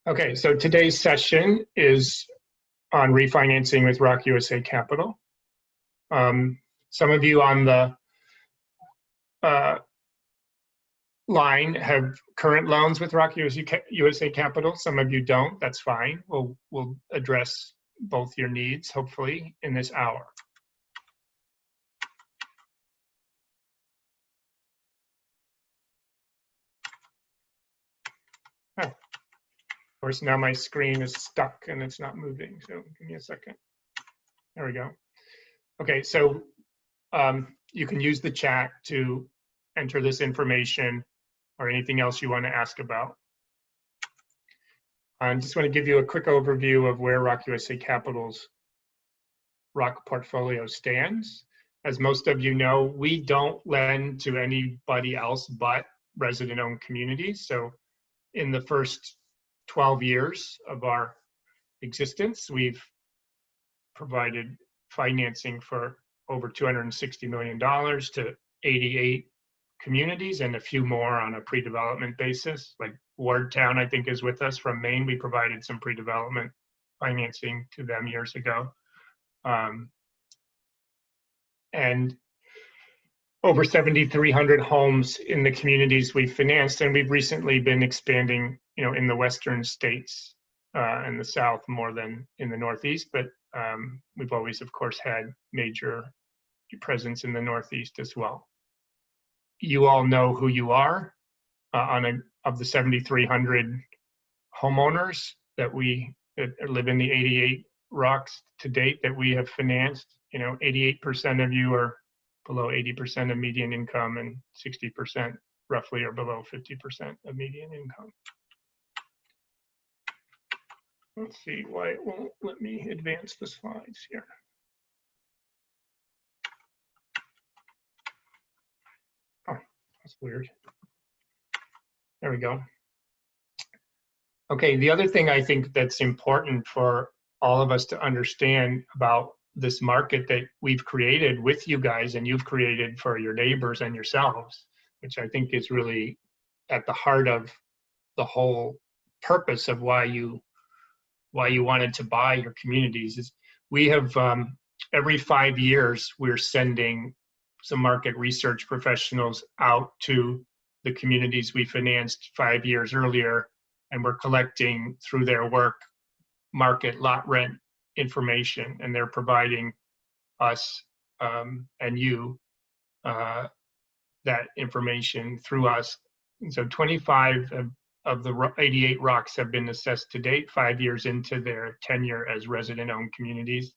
Okay, so today's session is on refinancing with ROC USA Capital. Some of you on the line have current loans with ROC USA Capital. Some of you don't. That's fine. We'll address both your needs, hopefully, in this hour. Oh. Of course, now my screen is stuck and it's not moving, so give me a second. There we go. Okay, so you can use the chat to enter this information or anything else you want to ask about. I just want to give you a quick overview of where ROC USA Capital's ROC portfolio stands. As most of you know, we don't lend to anybody else but resident-owned communities. So in the first 12 years of our existence, we've provided financing for over $260 million to 88 communities and a few more on a pre-development basis. Like Wardtown, I think, is with us from Maine. We provided some pre-development financing to them years ago. And over 7,300 homes in the communities we financed, and we've recently been expanding, in the western states and the South more than in the Northeast, but we've always, of course, had major presence in the Northeast as well. You all know who you are. Of the 7,300 homeowners that live in the 88 ROCs to date that we have financed, 88% of you are below 80% of median income, and 60% roughly are below 50% of median income. Let's see why it won't let me advance the slides here. Oh, that's weird. There we go. Okay, the other thing I think that's important for all of us to understand about this market that we've created with you guys and you've created for your neighbors and yourselves, which I think is really at the heart of the whole purpose of why you wanted to buy your communities, is we have every 5 years we're sending some market research professionals out to the communities we financed 5 years earlier, and we're collecting through their work market lot rent information, and they're providing us and you that information through us. And so 25 of the 88 ROCs have been assessed to date, 5 years into their tenure as resident-owned communities.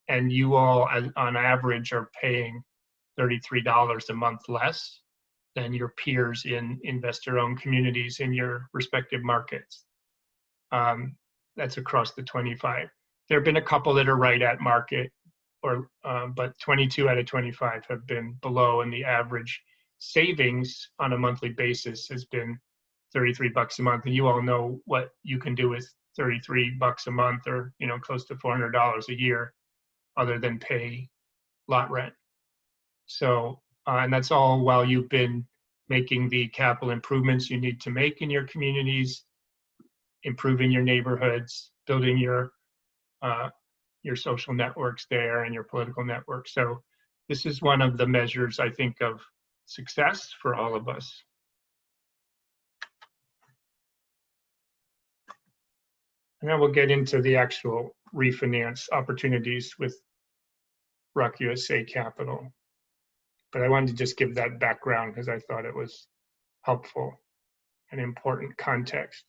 And you all, on average, are paying $33 a month less than your peers in investor-owned communities in your respective markets. That's across the 25. There have been a couple that are right at market, but 22 out of 25 have been below, and the average savings on a monthly basis has been $33 a month. And you all know what you can do with $33 a month, or close to $400 a year, other than pay lot rent. So, and that's all while you've been making the capital improvements you need to make in your communities, improving your neighborhoods, building your social networks there and your political networks. So this is one of the measures, I think, of success for all of us. And then we'll get into the actual refinance opportunities with ROC USA Capital. But I wanted to just give that background because I thought it was helpful and important context.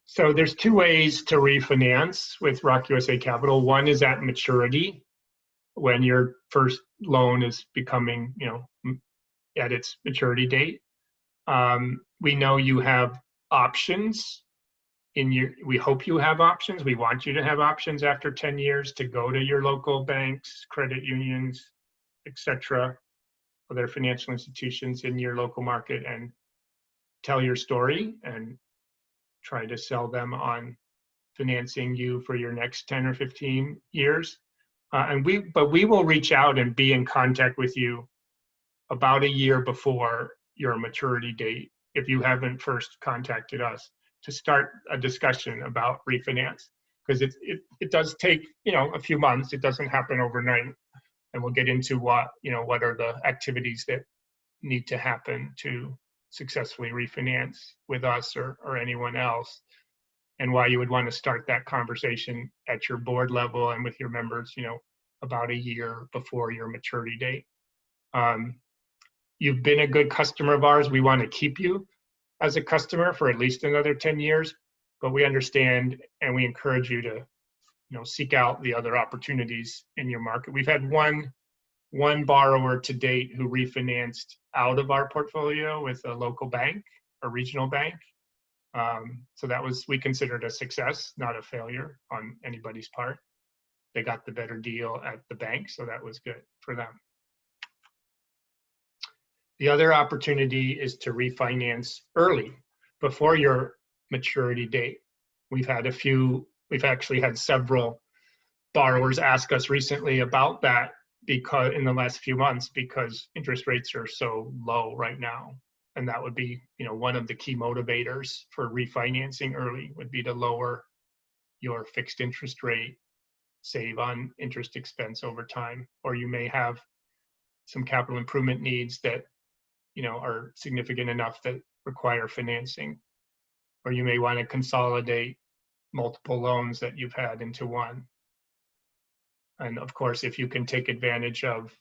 So there's two ways to refinance with ROC USA Capital. One is at maturity, when your first loan is becoming, at its maturity date. We know you have options we hope you have options. We want you to have options after 10 years to go to your local banks, credit unions, etc., other financial institutions in your local market, and tell your story and try to sell them on financing you for your next 10 or 15 years. But we will reach out and be in contact with you about a year before your maturity date if you haven't first contacted us. to start a discussion about refinance, because it does take, you know, a few months. It doesn't happen overnight, and we'll get into what are the activities that need to happen to successfully refinance with us or anyone else, and why you would want to start that conversation at your board level and with your members, you know, about a year before your maturity date. You've been a good customer of ours. We want to keep you as a customer for at least another 10 years, but we understand and we encourage you to, you know, seek out the other opportunities in your market. We've had one borrower to date who refinanced out of our portfolio with a local bank, a regional bank. So that was, we considered a success, not a failure on anybody's part. They got the better deal at the bank, so that was good for them. The other opportunity is to refinance early, before your maturity date. We've actually had several borrowers ask us recently about that, because in the last few months, because interest rates are so low right now. And that would be, you know, one of the key motivators for refinancing early would be to lower your fixed interest rate, save on interest expense over time. Or you may have some capital improvement needs that, you know, are significant enough that require financing. Or you may want to consolidate multiple loans that you've had into one. And of course, if you can take advantage of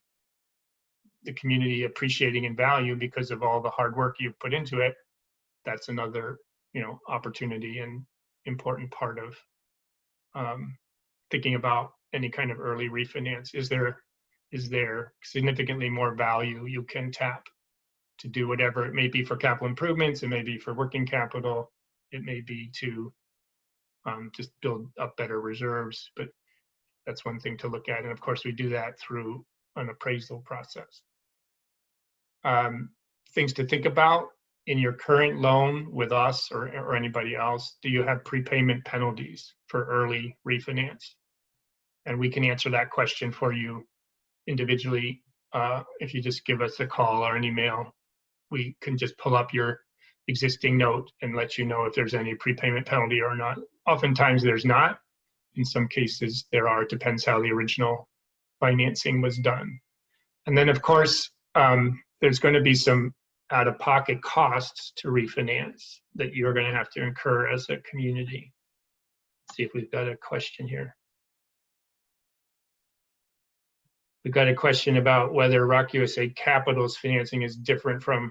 the community appreciating in value because of all the hard work you've put into it, that's another, you know, opportunity and important part of thinking about any kind of early refinance. Is there significantly more value you can tap to do whatever it may be for capital improvements? It may be for working capital. It may be to just build up better reserves, but that's one thing to look at. And of course, we do that through an appraisal process. Things to think about in your current loan with us or anybody else. Do you have prepayment penalties for early refinance? And we can answer that question for you individually. If you just give us a call or an email, we can just pull up your existing note and let you know if there's any prepayment penalty or not. Oftentimes there's not. In some cases there are. It depends how the original financing was done. And then of course, there's going to be some out-of-pocket costs to refinance that you're going to have to incur as a community. Let's see if we've got a question here. We've got a question about whether ROC USA Capital's financing is different from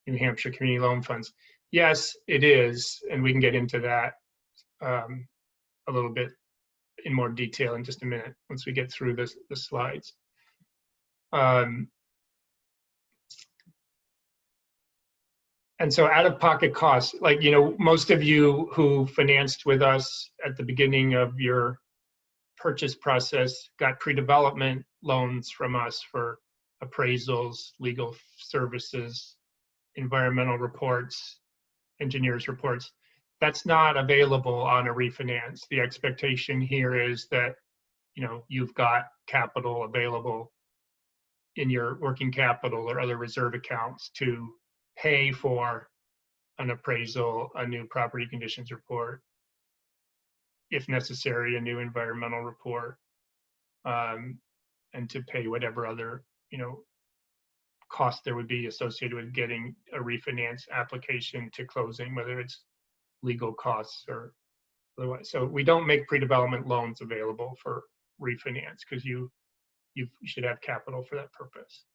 New Hampshire Community Loan Funds. Yes, it is, and we can get into that a little bit in more detail in just a minute once we get through the slides. And so out-of-pocket costs, like, you know, most of you who financed with us at the beginning of your purchase process got pre-development loans from us for appraisals, legal services, environmental reports, engineers reports. That's not available on a refinance. The expectation here is that, you know, you've got capital available in your working capital or other reserve accounts to pay for an appraisal, a new property conditions report, if necessary, a new environmental report, and to pay whatever other, you know, cost there would be associated with getting a refinance application to closing, whether it's legal costs or otherwise. So we don't make pre-development loans available for refinance because you should have capital for that purpose.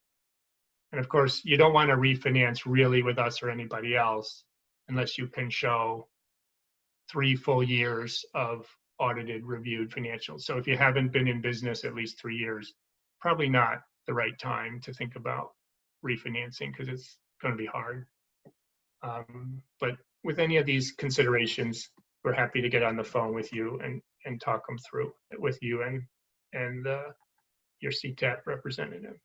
And of course, you don't want to refinance really with us or anybody else unless you can show 3 full years of audited, reviewed financials. So if you haven't been in business at least 3 years, probably not the right time to think about refinancing because it's going to be hard. But with any of these considerations, we're happy to get on the phone with you and talk them through with you and your CTAP representative.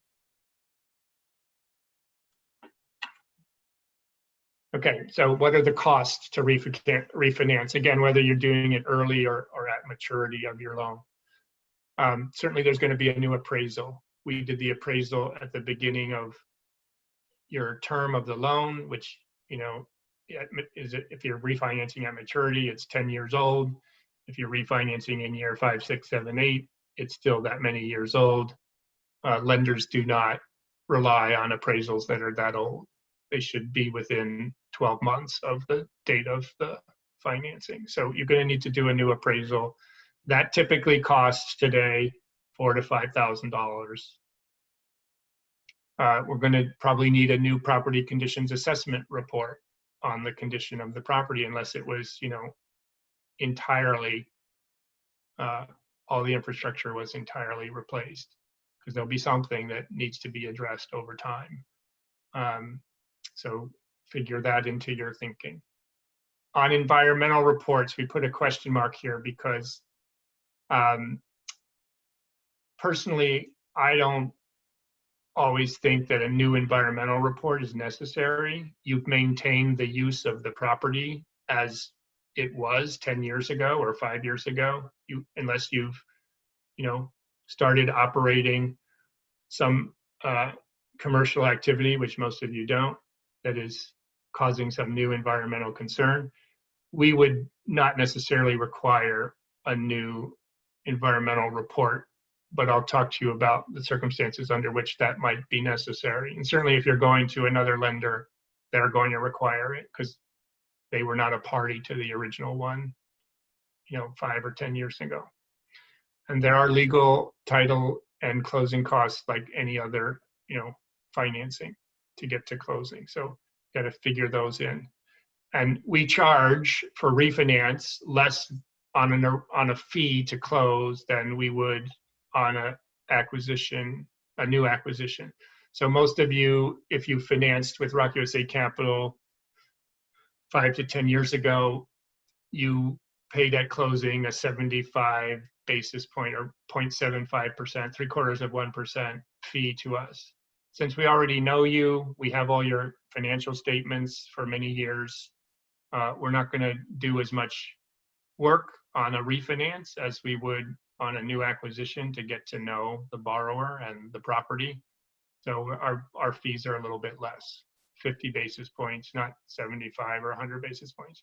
Okay, so what are the costs to refinance? Again, whether you're doing it early or at maturity of your loan. Certainly there's going to be a new appraisal. We did the appraisal at the beginning of your term of the loan, which, you know, if you're refinancing at maturity, it's 10 years old. If you're refinancing in year 5, 6, 7, 8, it's still that many years old. Lenders do not rely on appraisals that are that old. They should be within 12 months of the date of the financing. So you're going to need to do a new appraisal. That typically costs today $4,000 to $5,000. We're going to probably need a new property conditions assessment report on the condition of the property, unless it was, entirely, all the infrastructure was entirely replaced, because there'll be something that needs to be addressed over time. So figure that into your thinking. On environmental reports, we put a question mark here because personally, I don't always think that a new environmental report is necessary. You've maintained the use of the property as it was 10 years ago or 5 years ago, unless you've, started operating some commercial activity, which most of you don't, that is causing some new environmental concern. We would not necessarily require a new environmental report, but I'll talk to you about the circumstances under which that might be necessary. And certainly if you're going to another lender, they're going to require it because they were not a party to the original one, 5 or 10 years ago. And there are legal, title, and closing costs like any other, financing to get to closing. So got to figure those in. And we charge for refinance less on a fee to close than we would on a new acquisition. So most of you, if you financed with ROC USA Capital 5 to 10 years ago, you paid at closing a 75 basis point or 0.75%, 0.75% fee to us. Since we already know you, we have all your financial statements for many years. We're not going to do as much work on a refinance as we would on a new acquisition to get to know the borrower and the property. So our fees are a little bit less, 50 basis points, not 75 or 100 basis points.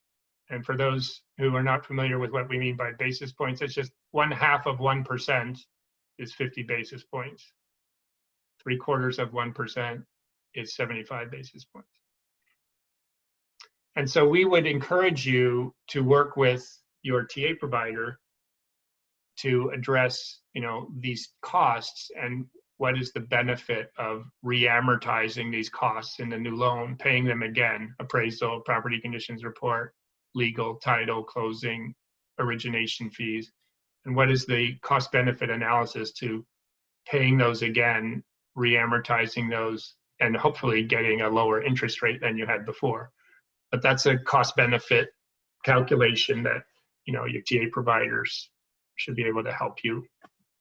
And for those who are not familiar with what we mean by basis points, it's just 1/2 of 1% is 50 basis points. 3/4 of 1% is 75 basis points. And so we would encourage you to work with your TA provider to address, these costs and what is the benefit of re-amortizing these costs in the new loan, paying them again, appraisal, property conditions report, legal, title, closing, origination fees, and what is the cost benefit analysis to paying those again, re-amortizing those, and hopefully getting a lower interest rate than you had before. But that's a cost benefit calculation that, your TA providers should be able to help you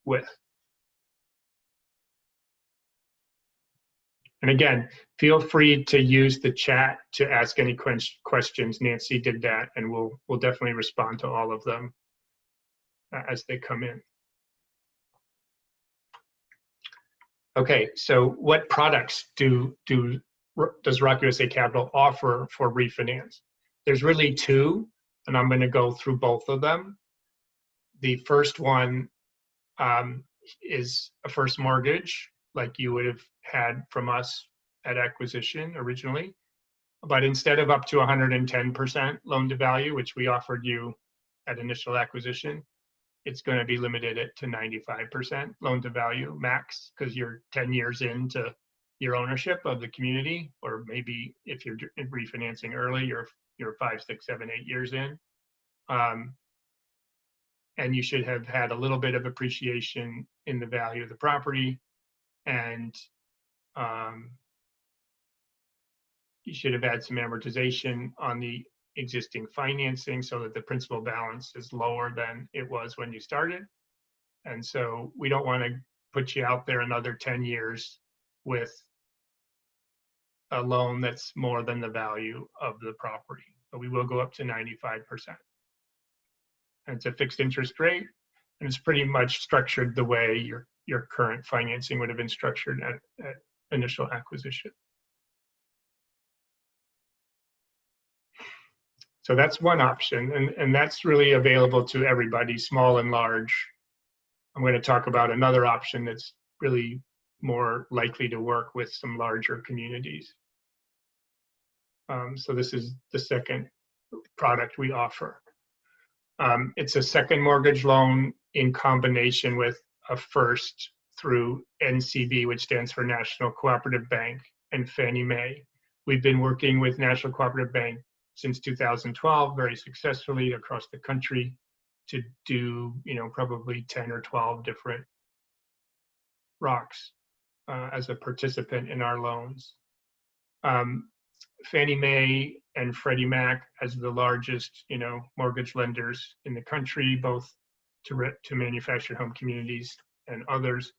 with. And again, feel free to use the chat to ask any questions. Nancy did that, and we'll definitely respond to all of them as they come in. Okay, so what products does ROC USA Capital offer for refinance? There's really two, and I'm going to go through both of them. The first one is a first mortgage, like you would have had from us at acquisition originally. But instead of up to 110% loan to value, which we offered you at initial acquisition, it's going to be limited to 95% loan to value max, because you're 10 years into your ownership of the community, or maybe if you're refinancing early, you're 5, 6, 7, 8 years in. And you should have had a little bit of appreciation in the value of the property, and you should have had some amortization on the existing financing so that the principal balance is lower than it was when you started. And so we don't want to put you out there another 10 years with a loan that's more than the value of the property, but we will go up to 95%. And it's a fixed interest rate, and it's pretty much structured the way your current financing would have been structured at initial acquisition. So that's one option, and that's really available to everybody, small and large. I'm going to talk about another option that's really more likely to work with some larger communities. So this is the second product we offer. It's a second mortgage loan in combination with a first through NCB, which stands for National Cooperative Bank, and Fannie Mae. We've been working with National Cooperative Bank since 2012 very successfully across the country to do, probably 10 or 12 different ROCs as a participant in our loans. Fannie Mae and Freddie Mac as the largest, mortgage lenders in the country, both to manufactured home communities and others,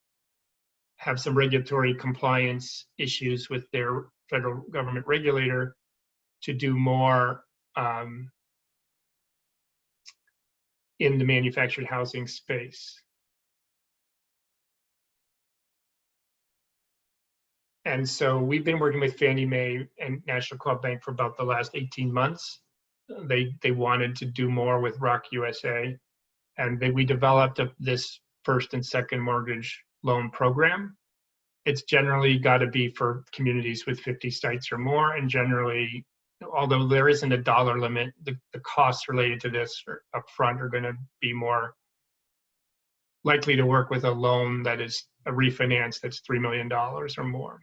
have some regulatory compliance issues with their federal government regulator to do more in the manufactured housing space. And so we've been working with Fannie Mae and National Co-op Bank for about the last 18 months. They wanted to do more with ROC USA, and we developed this first and second mortgage loan program. It's generally got to be for communities with 50 sites or more, and generally, although there isn't a dollar limit, the costs related to this upfront are going to be more likely to work with a loan that is a refinance that's $3 million or more.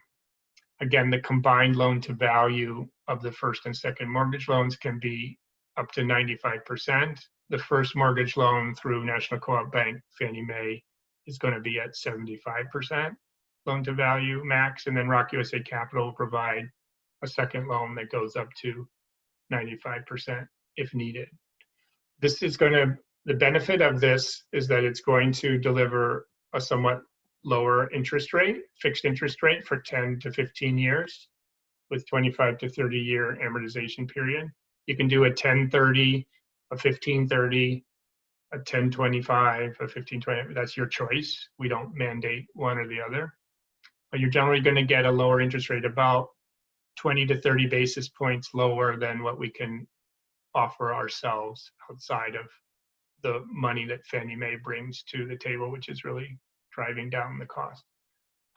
Again, the combined loan to value of the first and second mortgage loans can be up to 95%. The first mortgage loan through National Co-op Bank, Fannie Mae, is going to be at 75% loan to value max, and then ROC USA Capital will provide a second loan that goes up to 95% if needed. The benefit of this is that it's going to deliver a somewhat lower interest rate, fixed interest rate for 10 to 15 years with 25 to 30 year amortization period. You can do a 10-30, a 15-30, a 10-25, a 15-20, that's your choice. We don't mandate one or the other. But you're generally going to get a lower interest rate, about 20 to 30 basis points lower than what we can offer ourselves outside of the money that Fannie Mae brings to the table, which is really driving down the cost.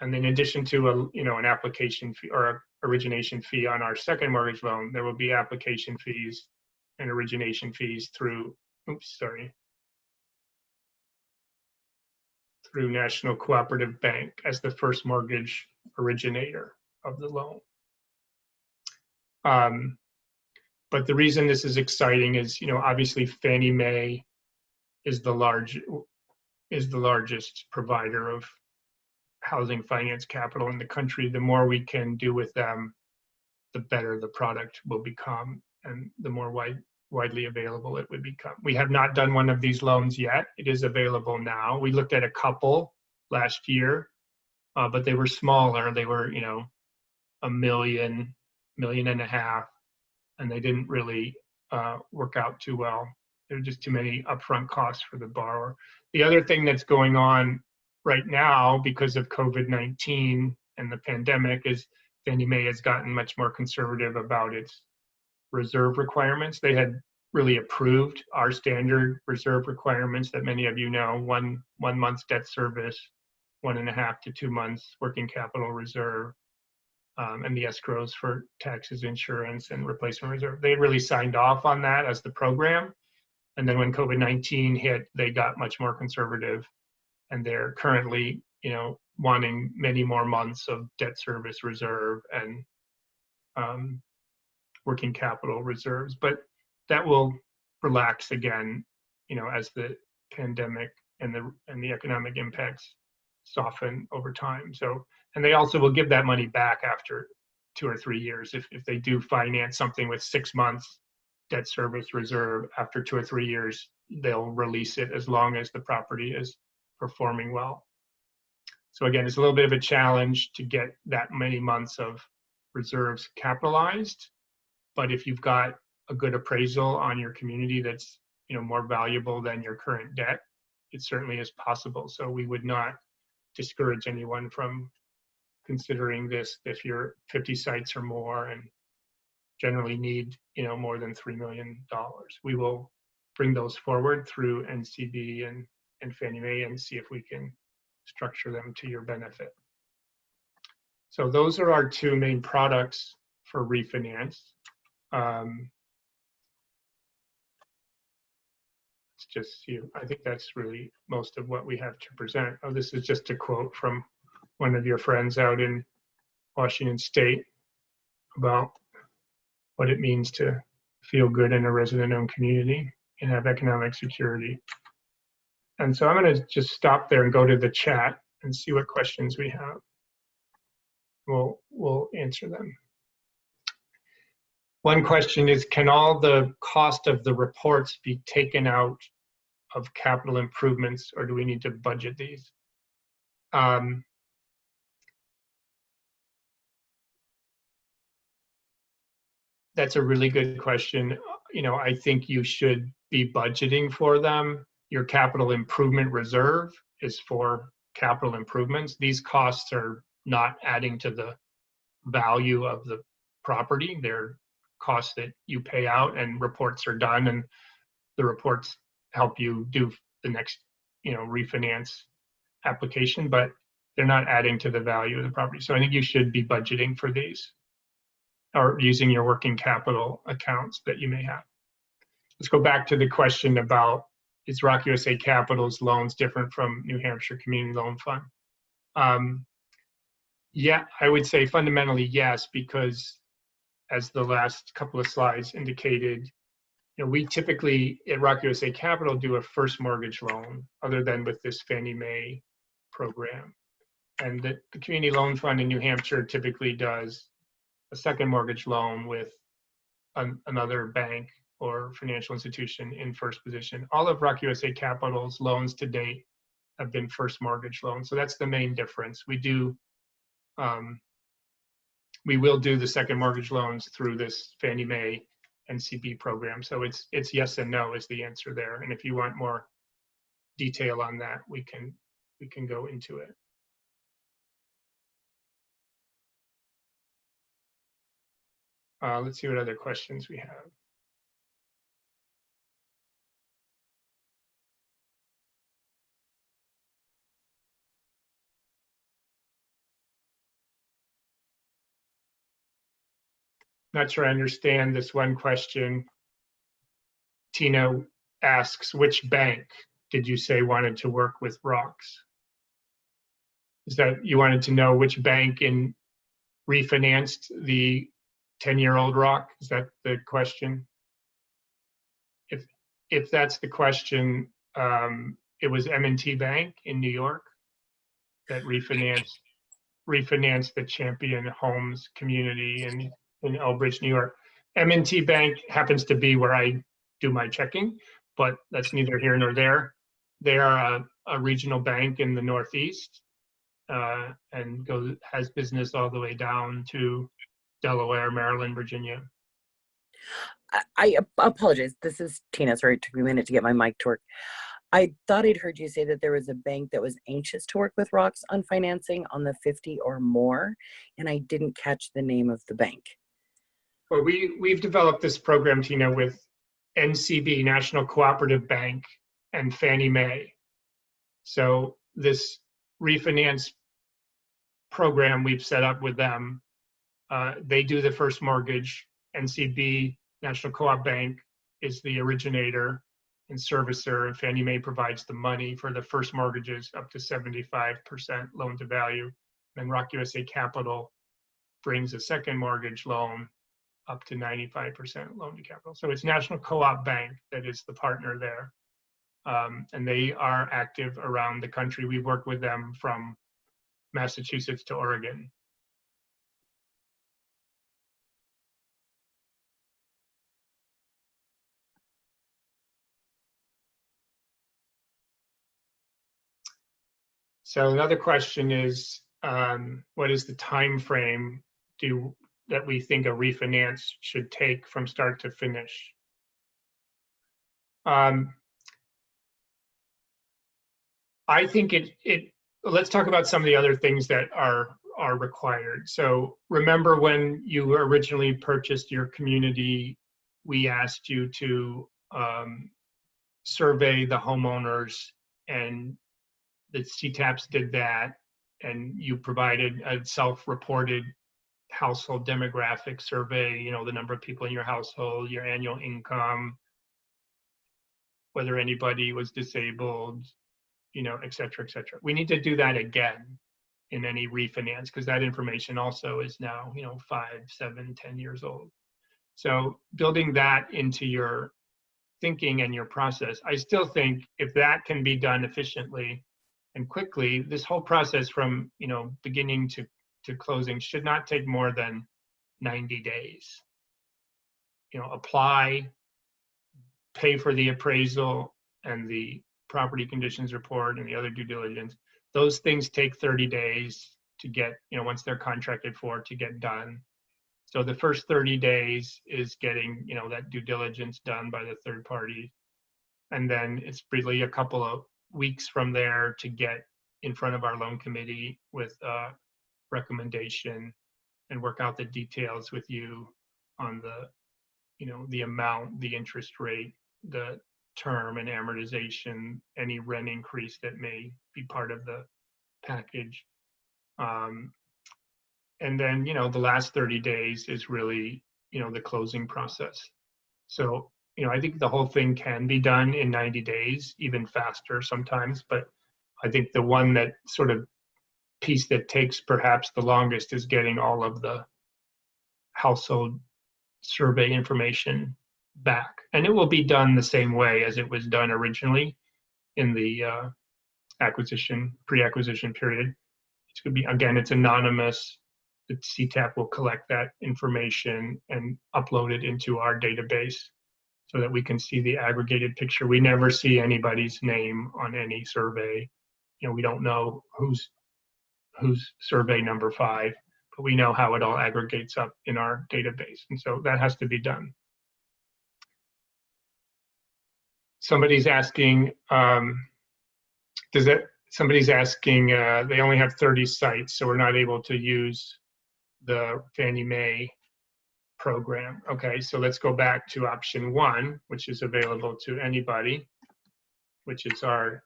And in addition to an application fee or a origination fee on our second mortgage loan, there will be application fees and origination fees through National Cooperative Bank as the first mortgage originator of the loan. But the reason this is exciting is, obviously Fannie Mae is the largest provider of housing finance capital in the country. The more we can do with them, the better the product will become, and the more widely available it would become. We have not done one of these loans yet. It is available now. We looked at a couple last year, but they were smaller. They were, $1 million, $1.5 million, and they didn't really work out too well. There are just too many upfront costs for the borrower. The other thing that's going on right now because of COVID-19 and the pandemic is Fannie Mae has gotten much more conservative about its reserve requirements. They had really approved our standard reserve requirements that many of you know, one month's debt service, 1.5 to 2 months working capital reserve, and the escrows for taxes, insurance, and replacement reserve. They really signed off on that as the program. And then when COVID-19 hit, they got much more conservative, and they're currently, wanting many more months of debt service reserve and working capital reserves. But that will relax again, as the pandemic and the economic impacts soften over time. So, and they also will give that money back after 2 or 3 years if they do finance something with 6 months debt service reserve. After 2 or 3 years, they'll release it as long as the property is performing well. So again, it's a little bit of a challenge to get that many months of reserves capitalized. But if you've got a good appraisal on your community that's more valuable than your current debt, it certainly is possible. So we would not discourage anyone from considering this if you're 50 sites or more and generally need, more than $3 million. We will bring those forward through NCB and Fannie Mae and see if we can structure them to your benefit. So those are our two main products for refinance. It's just I think that's really most of what we have to present. Oh, this is just a quote from one of your friends out in Washington State about what it means to feel good in a resident-owned community and have economic security. And so I'm going to just stop there and go to the chat and see what questions we have. We'll answer them. One question is, can all the cost of the reports be taken out of capital improvements, or do we need to budget these? That's a really good question. I think you should be budgeting for them. Your capital improvement reserve is for capital improvements. These costs are not adding to the value of the property. They're costs that you pay out, and reports are done, and the reports help you do the next, refinance application, but they're not adding to the value of the property. So I think you should be budgeting for these, or using your working capital accounts that you may have. Let's go back to the question about, is ROC USA Capital's loans different from New Hampshire Community Loan Fund? Yeah, I would say fundamentally yes, because as the last couple of slides indicated, we typically at ROC USA Capital do a first mortgage loan, other than with this Fannie Mae program. And the Community Loan Fund in New Hampshire typically does a second mortgage loan with another bank or financial institution in first position. All of ROC USA Capital's loans to date have been first mortgage loans. So that's the main difference. We will do the second mortgage loans through this Fannie Mae NCB program. So it's yes and no is the answer there. And if you want more detail on that, we can go into it. Let's see what other questions we have. Not sure I understand this one question. Tina asks, which bank did you say wanted to work with ROCs? Is that you wanted to know which bank refinanced the 10-year-old ROC? Is that the question? If that's the question, it was M&T Bank in New York that refinanced the Champion Homes community in Elbridge, New York. M&T Bank happens to be where I do my checking, but that's neither here nor there. They are a regional bank in the Northeast and has business all the way down to Delaware, Maryland, Virginia. I apologize. This is Tina. Sorry, it took me a minute to get my mic to work. I thought I'd heard you say that there was a bank that was anxious to work with ROCs on financing on the 50 or more, and I didn't catch the name of the bank. Well, we've developed this program, Tina, with NCB, National Cooperative Bank, and Fannie Mae. So this refinance program we've set up with them, they do the first mortgage. NCB, National Co-op Bank, is the originator and servicer, and Fannie Mae provides the money for the first mortgages up to 75% loan to value. And ROC USA Capital brings a second mortgage loan up to 95% loan to capital. So it's National Co-op Bank that is the partner there. And they are active around the country. We've worked with them from Massachusetts to Oregon. So another question is, what is the time frame that we think a refinance should take from start to finish? I think let's talk about some of the other things that are are required. So remember when you originally purchased your community, we asked you to survey the homeowners, and the CTAPs did that, and you provided a self-reported household demographic survey, you know, the number of people in your household, your annual income, whether anybody was disabled, you know, et cetera, et cetera. We need to do that again in any refinance, because that information also is now, you know, 5, 7, 10 years old. So building that into your thinking and your process, I still think if that can be done efficiently and quickly, this whole process from, you know, beginning to closing should not take more than 90 days. You know, apply, pay for the appraisal and the property conditions report and the other due diligence. Those things take 30 days to get, you know, once they're contracted for, to get done. So the first 30 days is getting, you know, that due diligence done by the third party. And then it's really a couple of weeks from there to get in front of our loan committee with a recommendation and work out the details with you on the, you know, the amount, the interest rate, the term and amortization, any rent increase that may be part of the package. And then, you know, the last 30 days is really, you know, the closing process. So, you know, I think the whole thing can be done in 90 days, even faster sometimes, but I think the one that sort of piece that takes perhaps the longest is getting all of the household survey information back. And it will be done the same way as it was done originally in the pre-acquisition period. It's going to be, again, it's anonymous. The CTAP will collect that information and upload it into our database so that we can see the aggregated picture. We never see anybody's name on any survey. You know, we don't know who's survey number 5, but we know how it all aggregates up in our database. And so that has to be done. Somebody's asking, somebody's asking, they only have 30 sites, so we're not able to use the Fannie Mae program. Okay, so let's go back to option 1, which is available to anybody, which is our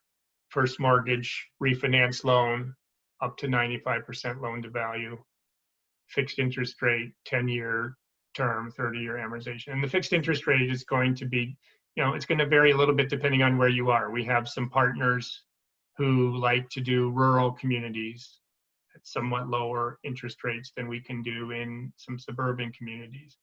first mortgage refinance loan up to 95% loan to value, fixed interest rate, 10-year term, 30-year amortization. And the fixed interest rate is going to be, you know, it's going to vary a little bit depending on where you are. We have some partners who like to do rural communities at somewhat lower interest rates than we can do in some suburban communities.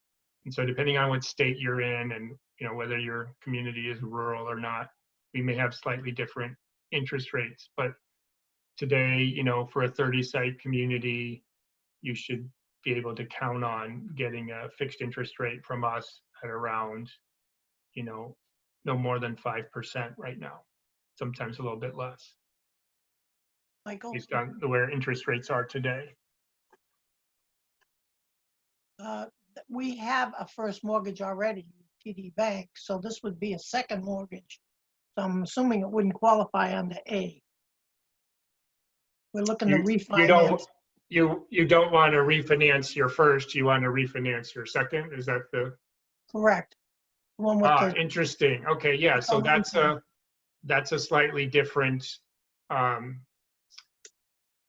And so depending on what state you're in and, you know, whether your community is rural or not, we may have slightly different interest rates. But today, you know, for a 30-site community, you should be able to count on getting a fixed interest rate from us at around, you know, no more than 5% right now, sometimes a little bit less, Michael, based on where interest rates are today. we have a first mortgage already, TD Bank, so this would be a second mortgage. So I'm assuming it wouldn't qualify under A. We're looking to refinance. You don't want to refinance your first, you want to refinance your second? Is that the? Correct. The one with the, Interesting. Okay, yeah, so that's a slightly different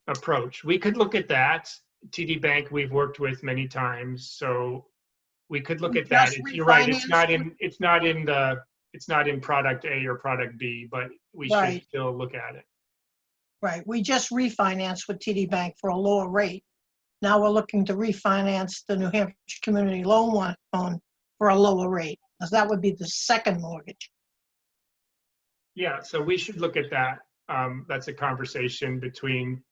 approach. We could look at that. TD Bank we've worked with many times, so we could look at that. You're right. It's not in product A or product B, but we should still look at it. right, we just refinanced with TD Bank for a lower rate. Now we're looking to refinance the New Hampshire Community Loan for a lower rate, because that would be the second mortgage. Yeah, so we should look at that. That's a conversation between,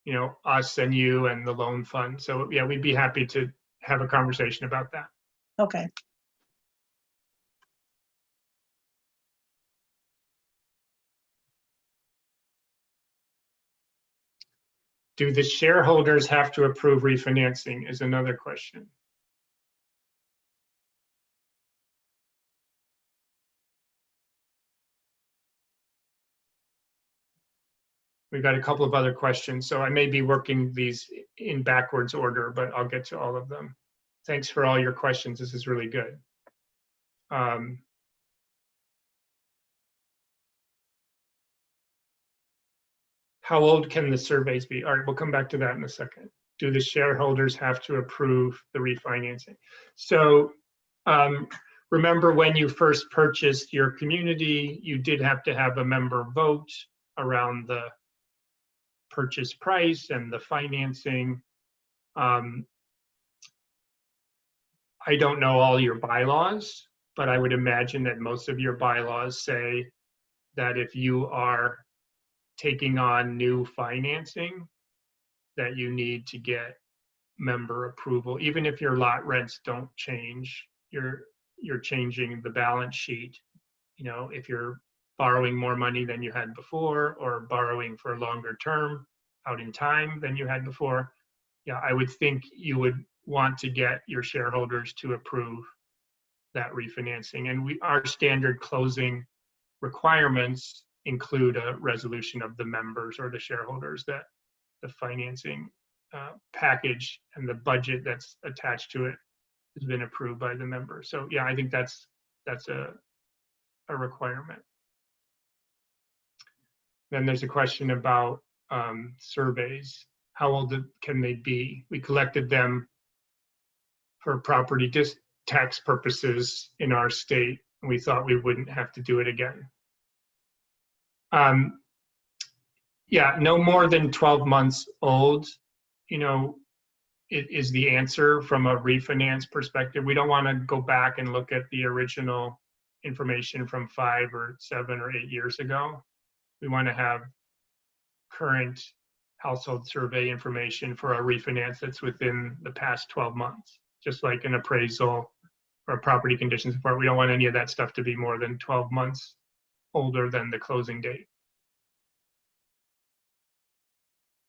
you know, us and you and the loan fund. So yeah, we'd be happy to have a conversation about that. Okay. Do the shareholders have to approve refinancing is another question. We've got a couple of other questions, so I may be working these in backwards order, but I'll get to all of them. Thanks for all your questions. This is really good. How old can the surveys be? All right, we'll come back to that in a second. Do the shareholders have to approve the refinancing? So remember when you first purchased your community, you did have to have a member vote around the purchase price and the financing. I don't know all your bylaws, but I would imagine that most of your bylaws say that if you are taking on new financing, that you need to get member approval. Even if your lot rents don't change, you're changing the balance sheet. You know, if you're borrowing more money than you had before, or borrowing for a longer term out in time than you had before, yeah, I would think you would want to get your shareholders to approve that refinancing. And our standard closing requirements include a resolution of the members or the shareholders that the financing package and the budget that's attached to it has been approved by the members. So yeah, I think that's a requirement. Then there's a question about surveys. How old can they be? We collected them for property tax purposes in our state, and we thought we wouldn't have to do it again. Yeah, no more than 12 months old, you know, it is the answer from a refinance perspective. We don't want to go back and look at the original information from 5 or 7 or 8 years ago. We want to have current household survey information for a refinance that's within the past 12 months, just like an appraisal or a property conditions report. We don't want any of that stuff to be more than 12 months older than the closing date.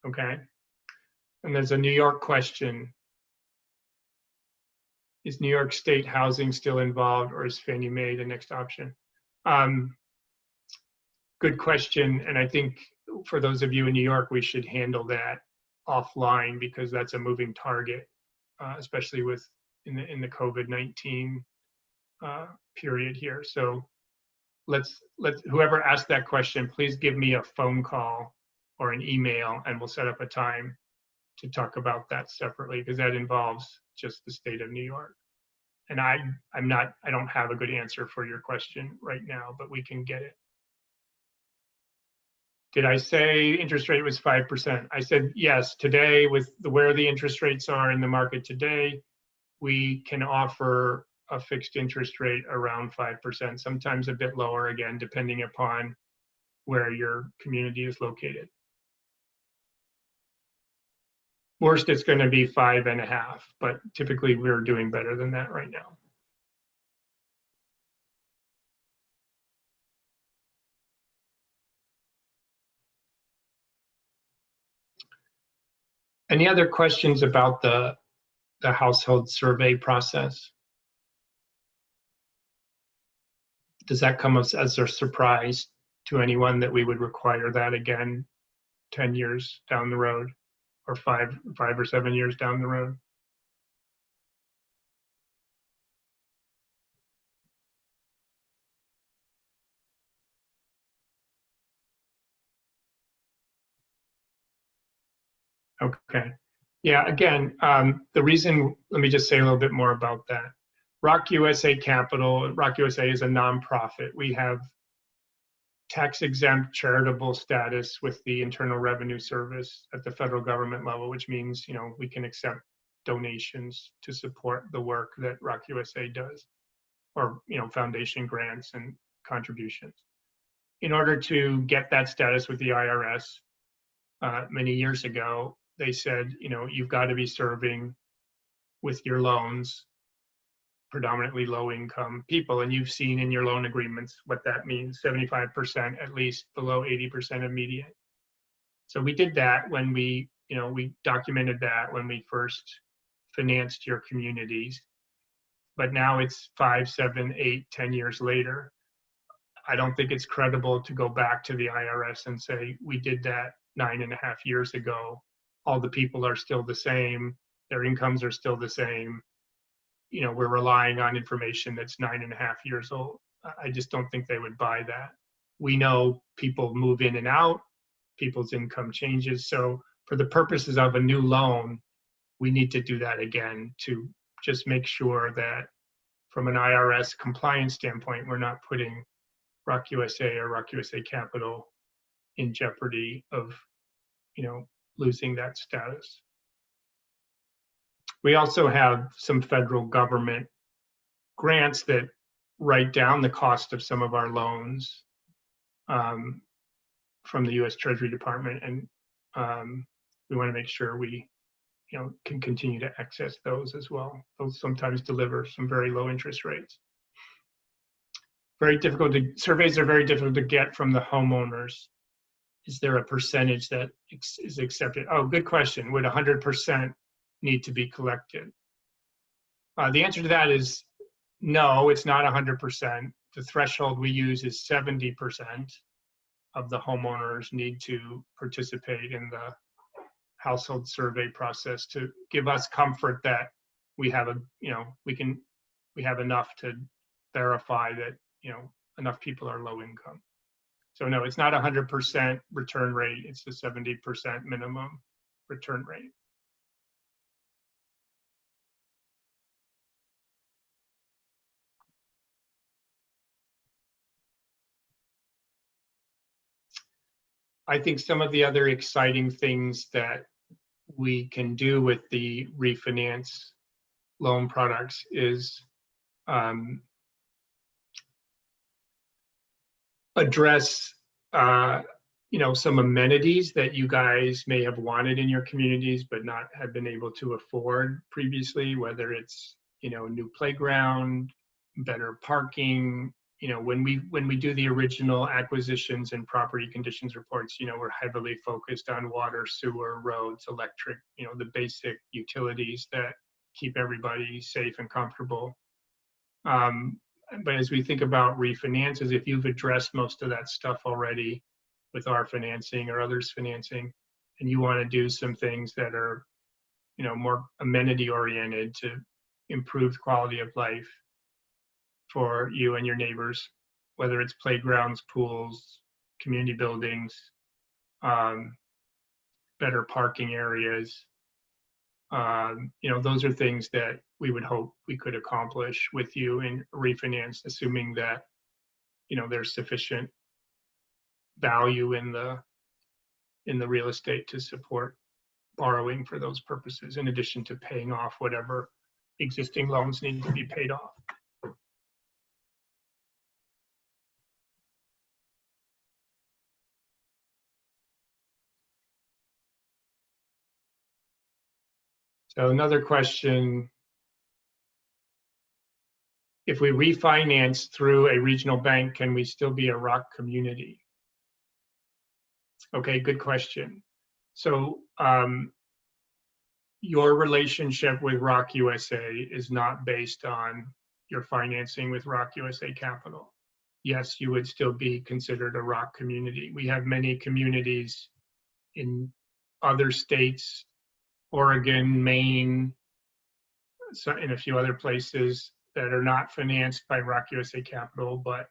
Okay. And there's a New York question. Is New York State housing still involved, or is Fannie Mae the next option? Good question. And I think for those of you in New York, we should handle that offline, because that's a moving target, especially with in the COVID-19 period here. So let's whoever asked that question, please give me a phone call or an email, and we'll set up a time to talk about that separately, because that involves just the state of New York. And I don't have a good answer for your question right now, but we can get it. Did I say interest rate was 5%? I said yes. Today, with where the interest rates are in the market today, we can offer a fixed interest rate around 5%, sometimes a bit lower, again, depending upon where your community is located. Worst, it's going to be 5.5%, but typically we're doing better than that right now. Any other questions about the household survey process? Does that come as a surprise to anyone that we would require that again 10 years down the road, or 5 or 7 years down the road? Okay. Yeah, again, the reason, let me just say a little bit more about that. ROC USA Capital, ROC USA is a nonprofit. We have tax-exempt charitable status with the Internal Revenue Service at the federal government level, which means, you know, we can accept donations to support the work that ROC USA does, or, you know, foundation grants and contributions. In order to get that status with the IRS, many years ago, they said, you know, you've got to be serving with your loans predominantly low-income people, and you've seen in your loan agreements what that means, 75% at least below 80% of median. So we did that when we documented that when we first financed your communities. But now it's 5, 7, 8, 10 years later. I don't think it's credible to go back to the IRS and say, we did that 9.5 years ago. All the people are still the same. Their incomes are still the same. We're relying on information that's 9.5 years old. I just don't think they would buy that. We know people move in and out, people's income changes. So for the purposes of a new loan, we need to do that again to just make sure that from an IRS compliance standpoint, we're not putting ROC USA or ROC USA Capital in jeopardy of, losing that status. We also have some federal government grants that write down the cost of some of our loans from the U.S. Treasury Department, and we want to make sure we, can continue to access those as well. Those sometimes deliver some very low interest rates. Surveys are very difficult to get from the homeowners. Is there a percentage that is accepted? Oh, good question. Would 100% need to be collected? The answer to that is no, it's not 100%. The threshold we use is 70% of the homeowners need to participate in the household survey process to give us comfort that we have we have enough to verify that, enough people are low income. So no, it's not 100% return rate. It's the 70% minimum return rate. I think some of the other exciting things that we can do with the refinance loan products is address some amenities that you guys may have wanted in your communities but not have been able to afford previously, whether it's a new playground, better parking. When we do the original acquisitions and property conditions reports, we're heavily focused on water, sewer, roads, electric, the basic utilities that keep everybody safe and comfortable. But as we think about refinances, if you've addressed most of that stuff already with our financing or others' financing, and you want to do some things that are, more amenity oriented to improve quality of life for you and your neighbors, whether it's playgrounds, pools, community buildings, better parking areas, those are things that we would hope we could accomplish with you in refinance, assuming that, there's sufficient value in the real estate to support borrowing for those purposes, in addition to paying off whatever existing loans need to be paid off. So another question, if we refinance through a regional bank, can we still be a ROC community? Okay, good question. So your relationship with ROC USA is not based on your financing with ROC USA Capital. Yes, you would still be considered a ROC community. We have many communities in other states, Oregon, Maine, so in a few other places that are not financed by ROC USA Capital, but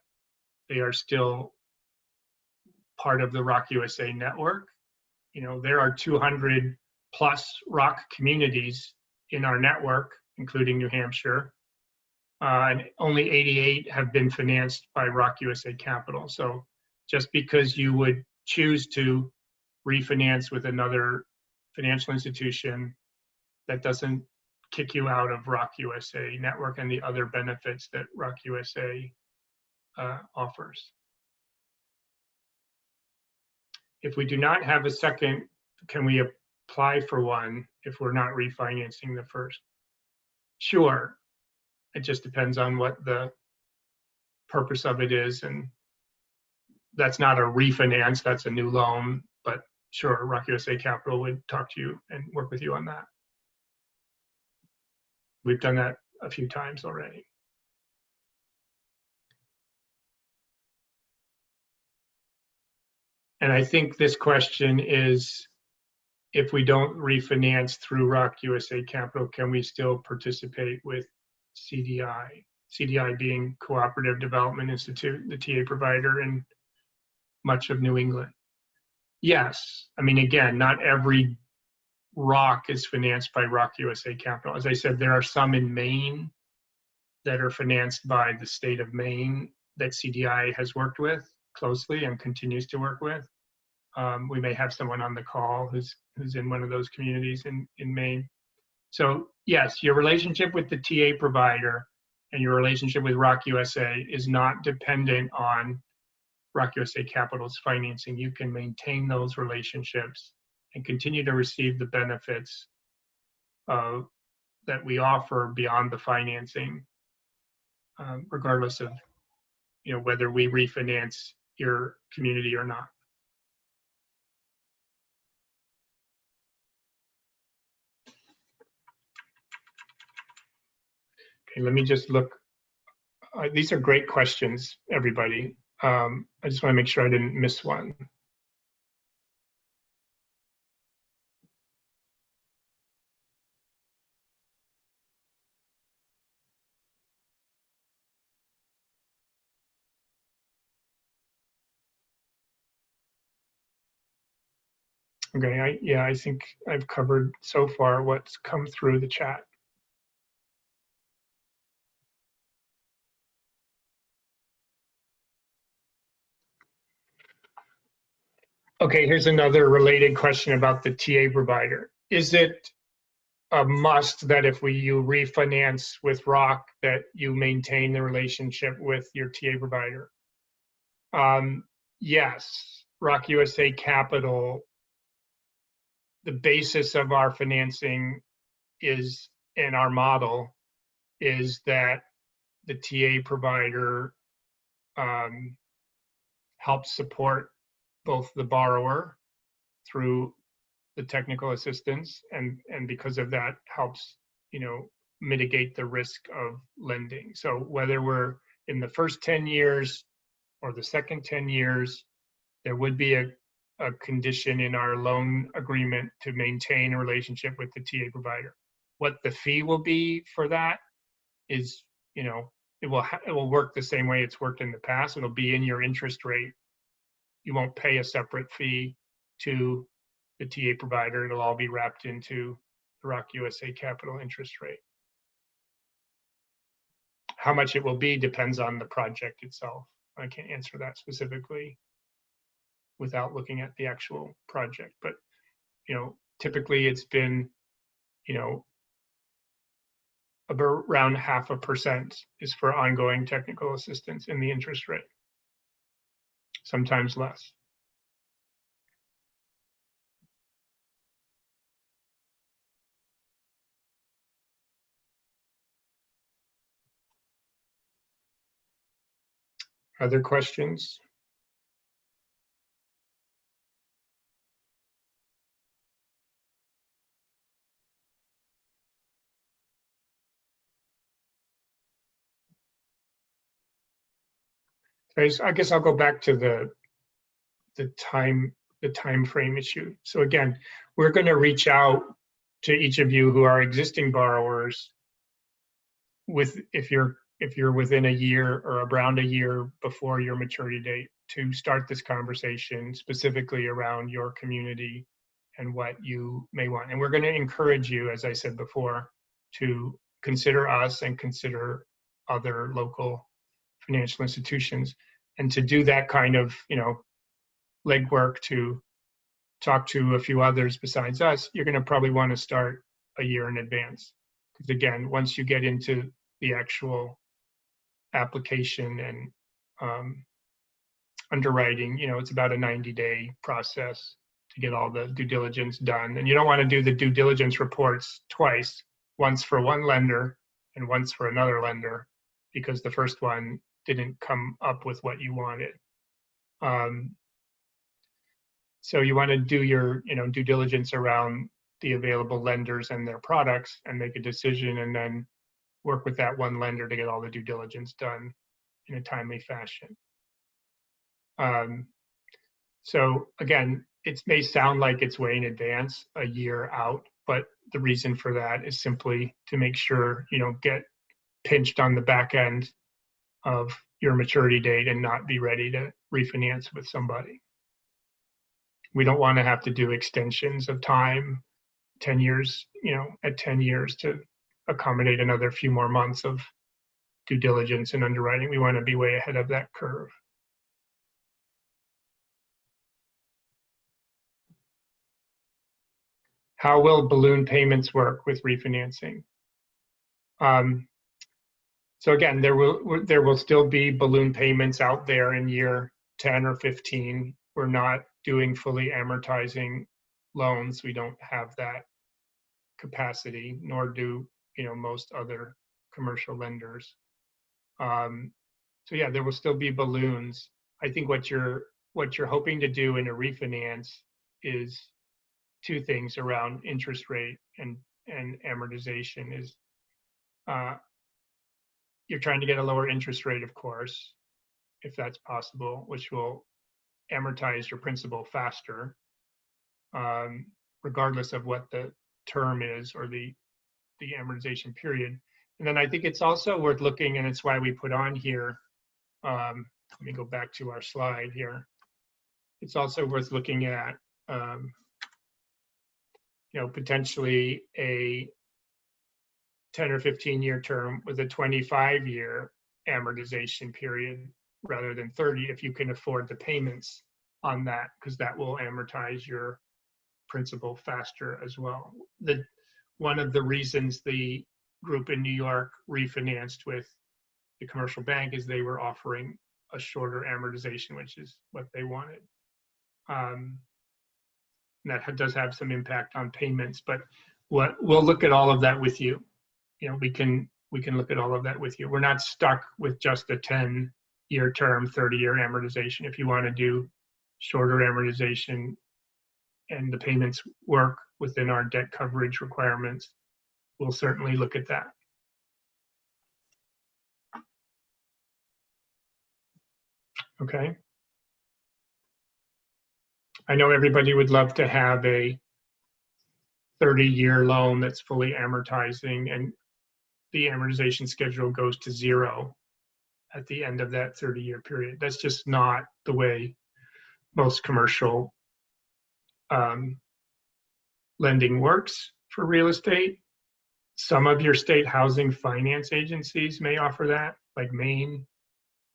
they are still part of the ROC USA network. There are 200 plus ROC communities in our network, including New Hampshire, and only 88 have been financed by ROC USA Capital. So just because you would choose to refinance with another financial institution, that doesn't kick you out of ROC USA network and the other benefits that ROC USA offers. If we do not have a second, can we apply for one if we're not refinancing the first? Sure. It just depends on what the purpose of it is, and that's not a refinance, that's a new loan, but sure, ROC USA Capital would talk to you and work with you on that. We've done that a few times already. And I think this question is, if we don't refinance through ROC USA Capital, can we still participate with CDI? CDI being Cooperative Development Institute, the TA provider in much of New England. Yes. I mean, again, not every ROC is financed by ROC USA Capital. As I said, there are some in Maine that are financed by the state of Maine that CDI has worked with closely and continues to work with. We may have someone on the call who's in one of those communities in Maine. So yes, your relationship with the TA provider and your relationship with ROC USA is not dependent on ROC USA Capital's financing. You can maintain those relationships and continue to receive the benefits that we offer beyond the financing, regardless of whether we refinance your community or not. Okay, let me just look. These are great questions, everybody. I just want to make sure I didn't miss one. Okay, I think I've covered so far what's come through the chat. Okay, here's another related question about the TA provider. Is it a must that if you refinance with ROC that you maintain the relationship with your TA provider? Yes, ROC USA Capital, the basis of our financing is, in our model, is that the TA provider helps support both the borrower through the technical assistance, and because of that helps mitigate the risk of lending. So whether we're in the first 10 years or the second 10 years, there would be a condition in our loan agreement to maintain a relationship with the TA provider. What the fee will be for that is, it will work the same way it's worked in the past. It'll be in your interest rate. You won't pay a separate fee to the TA provider. It'll all be wrapped into the ROC USA Capital interest rate. How much it will be depends on the project itself. I can't answer that specifically without looking at the actual project, but typically it's been around 0.5% is for ongoing technical assistance in the interest rate, sometimes less. Other questions? I guess I'll go back to the time frame issue. So again, we're going to reach out to each of you who are existing borrowers if you're within a year or around a year before your maturity date, to start this conversation specifically around your community and what you may want. And we're going to encourage you, as I said before, to consider us and consider other local financial institutions, and to do that kind of legwork to talk to a few others besides us. You're going to probably want to start a year in advance, because again, once you get into the actual application and underwriting, it's about a 90-day process to get all the due diligence done. And you don't want to do the due diligence reports twice, once for one lender and once for another lender, because the first one didn't come up with what you wanted. So you want to do your due diligence around the available lenders and their products and make a decision, and then work with that one lender to get all the due diligence done in a timely fashion. So again, it may sound like it's way in advance, a year out, but the reason for that is simply to make sure you don't get pinched on the back end of your maturity date and not be ready to refinance with somebody. We don't want to have to do extensions of time, 10 years, at 10 years to accommodate another few more months of due diligence and underwriting. We want to be way ahead of that curve. How will balloon payments work with refinancing? So again, there will still be balloon payments out there in year 10 or 15. We're not doing fully amortizing loans. We don't have that capacity, nor do most other commercial lenders. So yeah, there will still be balloons. I think what you're hoping to do in a refinance is two things around interest rate and amortization. Is you're trying to get a lower interest rate, of course, if that's possible, which will amortize your principal faster, regardless of what the term is or the amortization period. And then I think it's also worth looking, and it's why we put on here, let me go back to our slide here. It's also worth looking at, potentially a 10 or 15-year term with a 25-year amortization period rather than 30, if you can afford the payments on that, because that will amortize your principal faster as well. One of the reasons the group in New York refinanced with the commercial bank is they were offering a shorter amortization, which is what they wanted. That does have some impact on payments, but we'll look at all of that with you. We can look at all of that with you. We're not stuck with just a 10-year term, 30-year amortization. If you want to do shorter amortization and the payments work within our debt coverage requirements, we'll certainly look at that. Okay. I know everybody would love to have a 30-year loan that's fully amortizing and the amortization schedule goes to zero at the end of that 30-year period. That's just not the way most commercial lending works for real estate. Some of your state housing finance agencies may offer that, like Maine.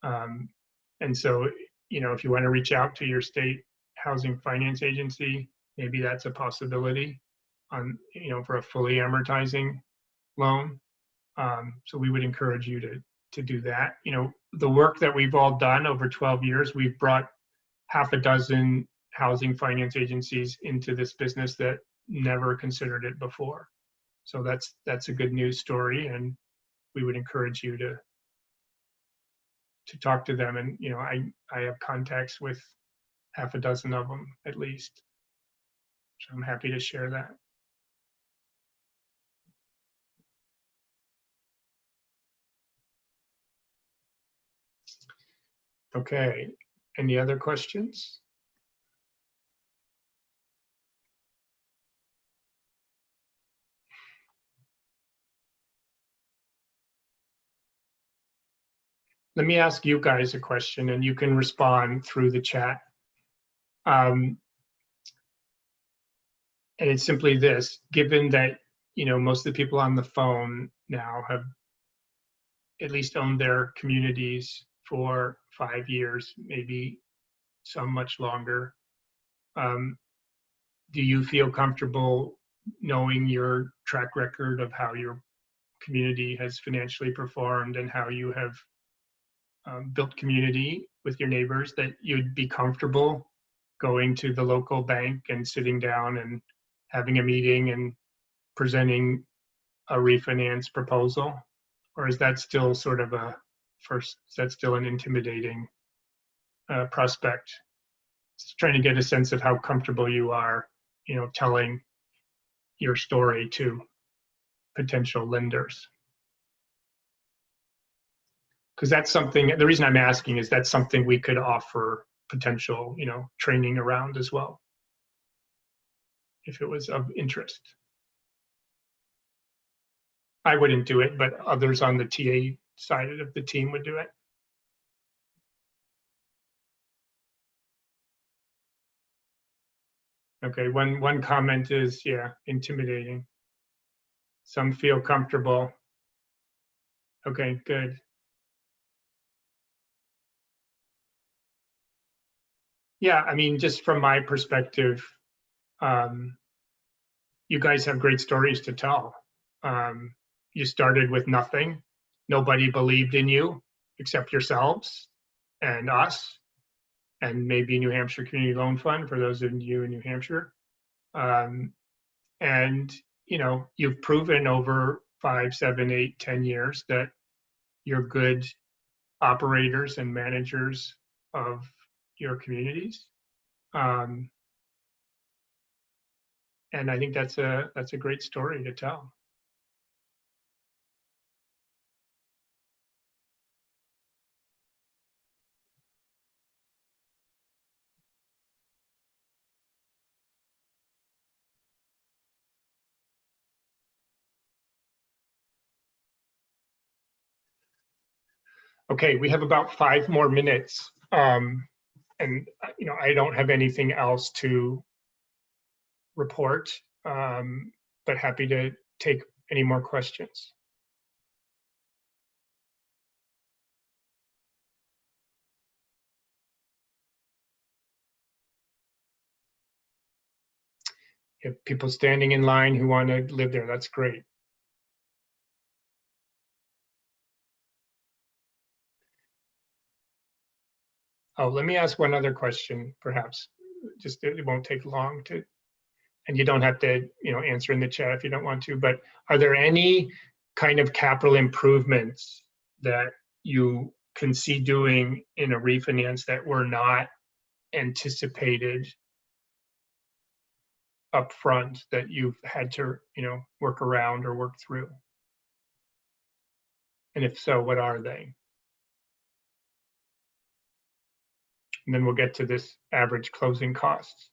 And so, if you want to reach out to your state housing finance agency, maybe that's a possibility on, for a fully amortizing loan. So we would encourage you to do that. The work that we've all done over 12 years, we've brought half a dozen housing finance agencies into this business that never considered it before. So that's a good news story, and we would encourage you to talk to them. And I have contacts with half a dozen of them at least, so I'm happy to share that. Okay, any other questions? Let me ask you guys a question and you can respond through the chat. And it's simply this: given that, most of the people on the phone now have at least owned their communities for 5 years, maybe some much longer, do you feel comfortable knowing your track record of how your community has financially performed and how you have built community with your neighbors, that you'd be comfortable going to the local bank and sitting down and having a meeting and presenting a refinance proposal? Or is that still sort of is that still an intimidating prospect? Just trying to get a sense of how comfortable you are, telling your story to potential lenders. Because that's something, the reason I'm asking is that's something we could offer potential, training around as well, if it was of interest. I wouldn't do it, but others on the TA side of the team would do it. Okay, one comment is, yeah, intimidating. Some feel comfortable. Okay, good. Yeah, I mean, just from my perspective, you guys have great stories to tell. You started with nothing. Nobody believed in you except yourselves and us, and maybe New Hampshire Community Loan Fund for those of you in New Hampshire. And you've proven over 5, 7, 8, 10 years that you're good operators and managers of your communities. And I think that's a great story to tell. Okay, we have about 5 more minutes. And I don't have anything else to report, but happy to take any more questions. You have people standing in line who want to live there. That's great. Oh, let me ask one other question, perhaps. Just it won't take long to, and you don't have to, answer in the chat if you don't want to. But are there any kind of capital improvements that you can see doing in a refinance that were not anticipated upfront that you've had to, work around or work through? And if so, what are they? And then we'll get to this average closing costs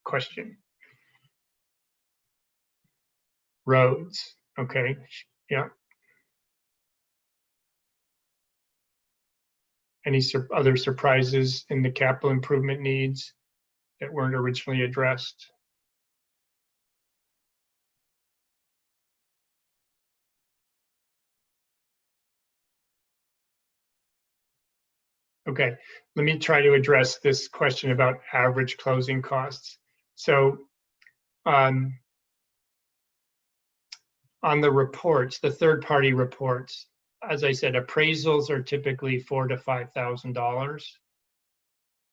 question. Roads, okay, yeah. Any other surprises in the capital improvement needs that weren't originally addressed? Okay, let me try to address this question about average closing costs. So on the reports, the third-party reports, as I said, appraisals are typically $4,000 to $5,000.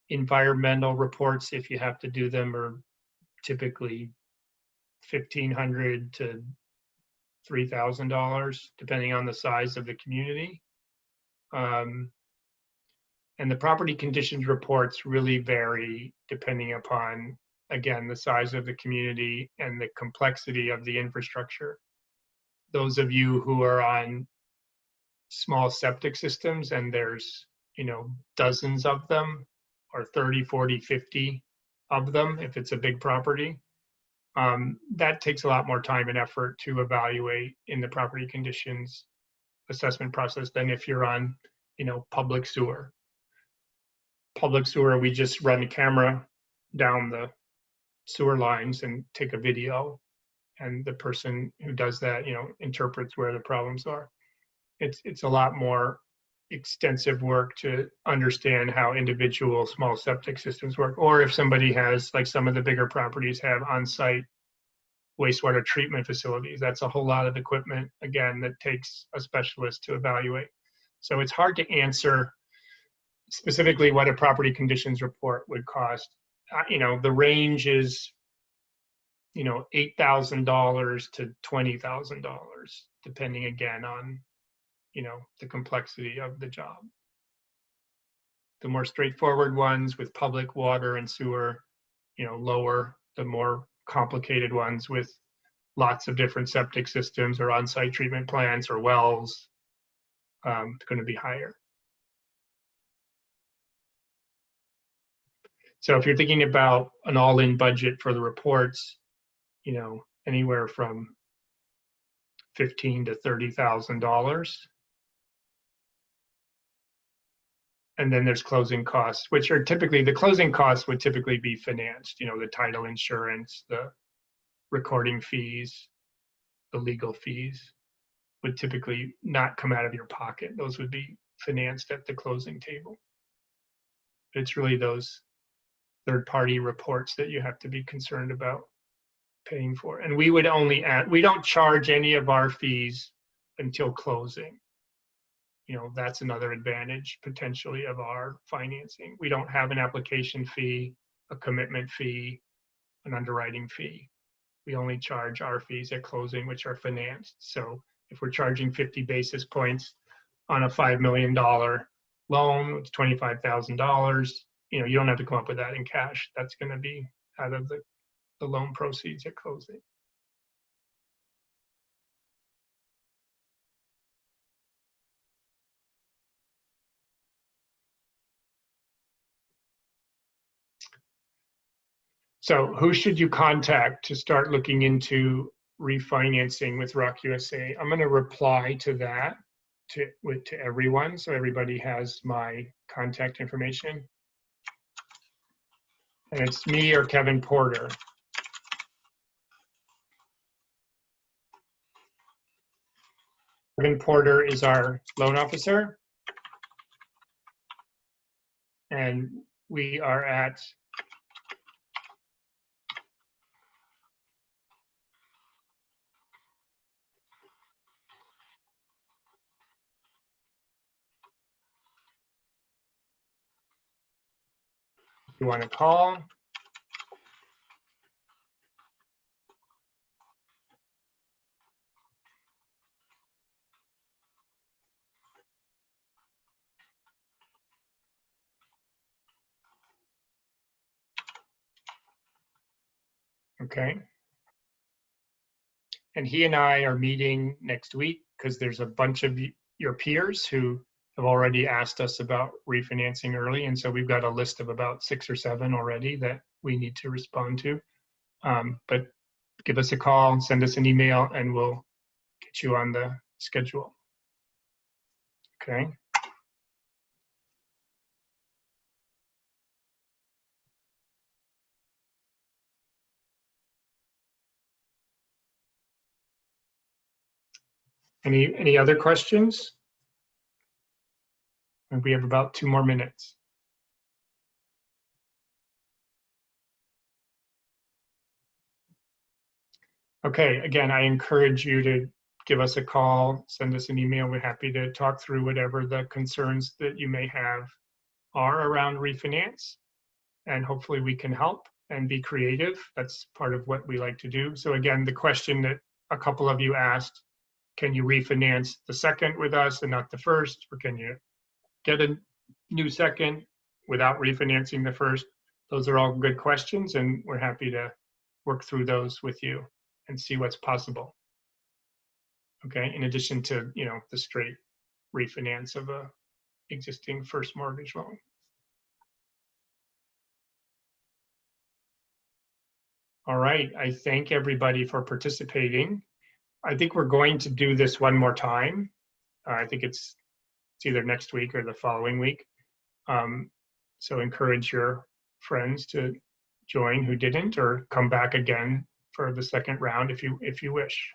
Environmental reports, if you have to do them, are typically $1,500 to $3,000, depending on the size of the community. And the property conditions reports really vary depending upon, again, the size of the community and the complexity of the infrastructure. Those of you who are on small septic systems, and there's, dozens of them, or 30, 40, 50 of them, if it's a big property, that takes a lot more time and effort to evaluate in the property conditions assessment process than if you're on, public sewer. Public sewer, we just run the camera down the sewer lines and take a video, and the person who does that, interprets where the problems are. It's a lot more extensive work to understand how individual small septic systems work, or if somebody has, like some of the bigger properties have on-site wastewater treatment facilities, that's a whole lot of equipment, again, that takes a specialist to evaluate. So it's hard to answer specifically what a property conditions report would cost. The range is, $8,000 to $20,000, depending again on, the complexity of the job. The more straightforward ones with public water and sewer, lower. The more complicated ones with lots of different septic systems or on-site treatment plants or wells, going to be higher. So if you're thinking about an all-in budget for the reports, you know, anywhere from $15,000 to $30,000. And then there's closing costs, which are typically, the closing costs would typically be financed, you know, the title insurance, the recording fees, the legal fees would typically not come out of your pocket. Those would be financed at the closing table. It's really those third-party reports that you have to be concerned about paying for. And we would only add, we don't charge any of our fees until closing. You know, that's another advantage potentially of our financing. We don't have an application fee, a commitment fee, an underwriting fee. We only charge our fees at closing, which are financed. So if we're charging 50 basis points on a $5 million loan, it's $25,000, you know, you don't have to come up with that in cash. That's going to be out of the loan proceeds at closing. So who should you contact to start looking into refinancing with ROC USA? I'm going to reply to that to everyone, so everybody has my contact information. And it's me or Kevin Porter. Kevin Porter is our loan officer. And we are at you want to call. Okay. And he and I are meeting next week because there's a bunch of your peers who have already asked us about refinancing early. And so we've got a list of about 6 or 7 already that we need to respond to. But give us a call, send us an email, and we'll get you on the schedule. Okay. Any other questions? And we have about 2 more minutes. Okay, again, I encourage you to give us a call, send us an email. We're happy to talk through whatever the concerns that you may have are around refinance. And hopefully we can help and be creative. That's part of what we like to do. So again, the question that a couple of you asked, can you refinance the second with us and not the first? Or can you get a new second without refinancing the first? Those are all good questions, and we're happy to work through those with you and see what's possible. Okay, in addition to, you know, the straight refinance of a existing first mortgage loan. All right, I thank everybody for participating. I think we're going to do this one more time. I think it's either next week or the following week. So encourage your friends to join who didn't, or come back again for the second round if you wish.